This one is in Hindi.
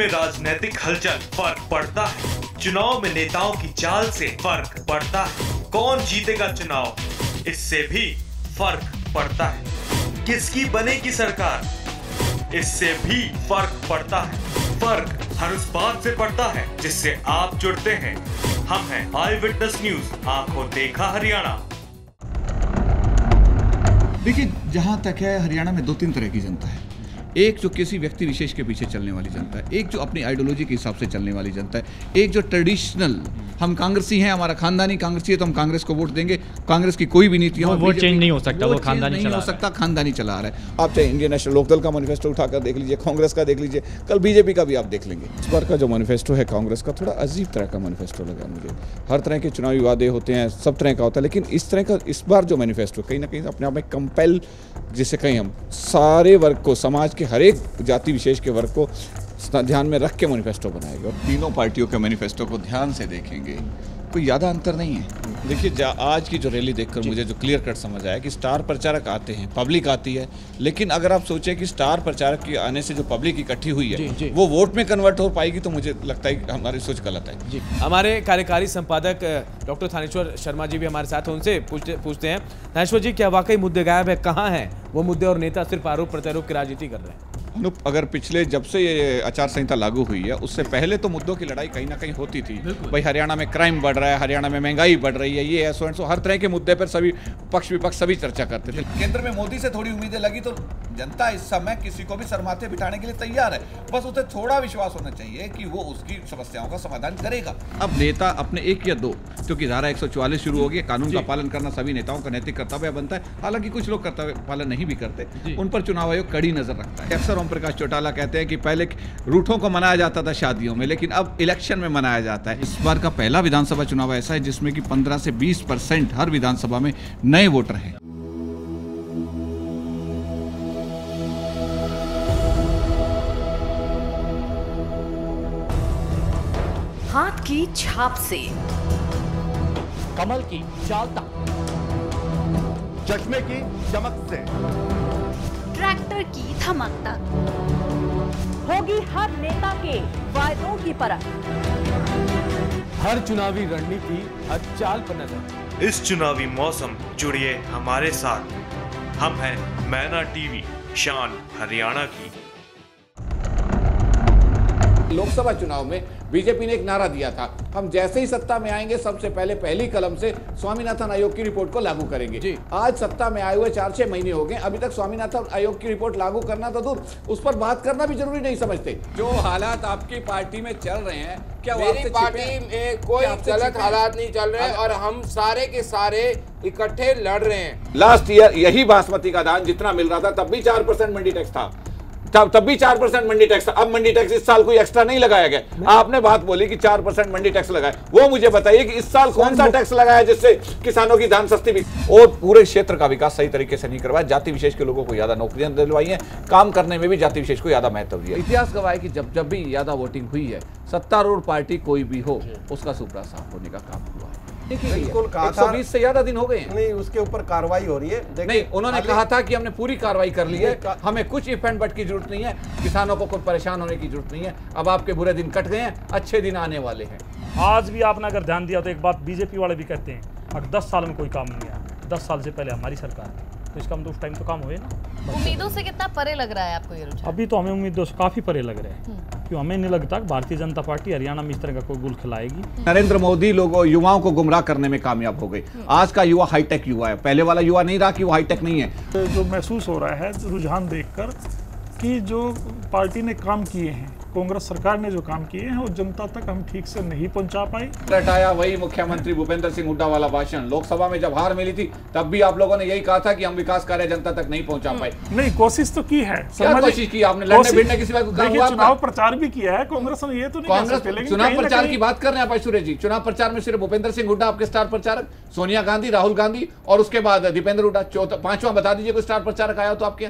में राजनीतिक हलचल फर्क पड़ता है, चुनाव में नेताओं की चाल से फर्क पड़ता है, कौन जीतेगा चुनाव इससे भी फर्क पड़ता है, किसकी बनेगी सरकार इससे भी फर्क पड़ता है। फर्क हर उस बात से पड़ता है जिससे आप जुड़ते हैं। हम हैं आई विटनेस न्यूज, आंखों देखा हरियाणा। देखिए, जहां तक है हरियाणा में 2-3 तरह की जनता है। एक जो किसी व्यक्ति विशेष के पीछे चलने वाली जनता है, एक जो अपनी आइडियोलॉजी के हिसाब से चलने वाली जनता है, एक जो ट्रेडिशनल, हम कांग्रेसी हैं, हमारा खानदानी कांग्रेसी है तो हम कांग्रेस को वोट देंगे, कांग्रेस की कोई भी नीति वो चेंज नहीं हो सकता, वो खानदानी नहीं हो सकता, खानदानी चला रहा है। आप चाहे इंडियन नेशनल लोकदल का मैनिफेस्टो उठाकर देख लीजिए, कांग्रेस का देख लीजिए, कल बीजेपी का भी आप देख लेंगे। इस बार का जो मैनिफेस्टो है कांग्रेस का, थोड़ा अजीब तरह का मैनिफेस्टो लगा मुझे। हर तरह के चुनावी वादे होते हैं, सब तरह का होता है, लेकिन इस तरह का इस बार जो मैनिफेस्टो कहीं ना कहीं अपने आप में कंपेल, जिसे कहीं हम सारे वर्ग को, समाज के हर एक जाति विशेष के वर्ग को ध्यान में रख के मैनिफेस्टो बनाएगा। और तीनों पार्टियों के मैनिफेस्टो को ध्यान से देखेंगे, कोई ज़्यादा अंतर नहीं है। देखिए, आज की जो रैली देखकर मुझे जो क्लियर कट समझ आया कि स्टार प्रचारक आते हैं, पब्लिक आती है, लेकिन अगर आप सोचें कि स्टार प्रचारक के आने से जो पब्लिक इकट्ठी हुई है वो वोट में कन्वर्ट हो पाएगी, तो मुझे लगता है कि हमारी सोच गलत है। जी, हमारे कार्यकारी संपादक डॉक्टर थानेश्वर शर्मा जी भी हमारे साथ हैं, उनसे पूछते हैं। थानेश्वर जी, क्या वाकई मुद्दे गायब है? कहाँ हैं वो मुद्दे और नेता सिर्फ आरोप प्रत्यारोप की राजनीति कर रहे हैं? अनुप, अगर पिछले जब से ये आचार संहिता लागू हुई है उससे पहले तो मुद्दों की लड़ाई कहीं ना कहीं होती थी। भाई, हरियाणा में क्राइम बढ़ रहा है, हरियाणा में महंगाई बढ़ रही है, ये है सो एंड सो, हर तरह के मुद्दे पर सभी पक्ष विपक्ष सभी चर्चा करते थे। केंद्र में मोदी से थोड़ी उम्मीदें लगी तो जनता इस समय किसी को भी सरमाथे बिठाने के लिए तैयार है, बस उसे थोड़ा विश्वास होना चाहिए कि वो उसकी समस्याओं का समाधान करेगा। अब नेता अपने 1 या 2, क्योंकि धारा 144 शुरू हो गई, कानून का पालन करना सभी नेताओं का नैतिक कर्तव्य बनता है, हालांकि कुछ लोग कर्तव्य पालन नहीं भी करते, उन पर चुनाव आयोग कड़ी नजर रखता है। अक्सर ओम प्रकाश चौटाला कहते हैं कि पहले रूठों को मनाया जाता था शादियों में, लेकिन अब इलेक्शन में मनाया जाता है। इस बार का पहला विधानसभा चुनाव ऐसा है जिसमें कि 15 से 20% हर विधानसभा में नए वोटर हैं। हाथ की छाप से, कमल की चाल तक, चश्मे की चमक से, ट्रैक्टर की धमक तक होगी हर नेता के वायदों की परख। हर चुनावी रणनीति, हर चाल पर नजर। इस चुनावी मौसम जुड़िए हमारे साथ। हम हैं मैना टीवी, शान हरियाणा की। लोकसभा चुनाव में बीजेपी ने एक नारा दिया था, हम जैसे ही सत्ता में आएंगे सबसे पहले पहली कलम से स्वामीनाथन आयोग की रिपोर्ट को लागू करेंगे। आज सत्ता में आए हुए 4-6 महीने हो गए, अभी तक स्वामीनाथन आयोग की रिपोर्ट लागू करना तो दूर, उस पर बात करना भी जरूरी नहीं समझते। जो हालात आपकी पार्टी में चल रहे हैं, क्या मेरी पार्टी में कोई गलत हालात नहीं चल रहे हैं और हम सारे के सारे इकट्ठे लड़ रहे हैं। लास्ट ईयर यही बासमती का धान जितना मिल रहा था तब भी 4% मंडी टैक्स था, तब भी 4% मंडी टैक्स था। अब मंडी टैक्स इस साल कोई एक्स्ट्रा नहीं लगाया गया। आपने बात बोली कि 4% मंडी टैक्स लगाए, वो मुझे बताइए कि इस साल कौन सा टैक्स लगाया जिससे किसानों की धान सस्ती भी, और पूरे क्षेत्र का विकास सही तरीके से नहीं करवाया। जाति विशेष के लोगों को ज्यादा नौकरियां दिलवाई हैं, काम करने में भी जाति विशेष को ज्यादा महत्व दिया। इतिहास गवाह है कि जब भी ज्यादा वोटिंग हुई है, सत्तारूढ़ पार्टी कोई भी हो, उसका सुपड़ा साफ होने का काम हुआ है। 120 से ज्यादा दिन हो गए हैं। नहीं, उसके ऊपर कार्रवाई हो रही है। नहीं, उन्होंने कहा था कि हमने पूरी कार्रवाई कर ली है, हमें कुछ इफ एंड बट की जरूरत नहीं है, किसानों को कोई परेशान होने की जरूरत नहीं है। अब आपके बुरे दिन कट गए हैं, अच्छे दिन आने वाले हैं। आज भी आपने अगर ध्यान दिया तो एक बात बीजेपी वाले भी कहते हैं, अगर 10 साल में कोई काम नहीं आया, 10 साल से पहले हमारी सरकार है, तो इसका मतलब उस टाइम तो काम हुए ना। उम्मीदों से कितना परे लग रहा है आपको ये रुझान? अभी तो हमें उम्मीदों से काफी परे लग रहे हैं, क्यों हमें नहीं लगता कि भारतीय जनता पार्टी हरियाणा में इस तरह का कोई गुल खिलाएगी। नरेंद्र मोदी लोगों युवाओं को गुमराह करने में कामयाब हो गई। आज का युवा हाईटेक युवा है, पहले वाला युवा नहीं रहा कि वो हाईटेक नहीं है। जो महसूस हो रहा है रुझान देखकर कि जो पार्टी ने काम किए हैं, कांग्रेस सरकार ने जो काम किए हैं वो जनता तक हम ठीक से नहीं पहुंचा पाई। रटाया वही मुख्यमंत्री भूपेंद्र सिंह हुड्डा वाला भाषण। लोकसभा में जब हार मिली थी तब भी आप लोगों ने यही कहा था कि हम विकास कार्य जनता तक नहीं पहुंचा पाए। नहीं, कोशिश तो की है। क्या कोशिश की आपने? लड़ने भिड़ने किसी बात को कहा हुआ? चुनाव प्रचार भी किया है कांग्रेस ने, ये तो नहीं कांग्रेस चुनाव प्रचार की बात कर रहे हैं ऐश्वर्या जी। चुनाव प्रचार में सिर्फ भूपेंद्र सिंह हुड्डा आपके स्टार प्रचारक, सोनिया गांधी, राहुल गांधी और उसके बाद दीपेंद्र हुड्डा, 5वां बता दीजिए कोई स्टार प्रचारक आया तो आपके।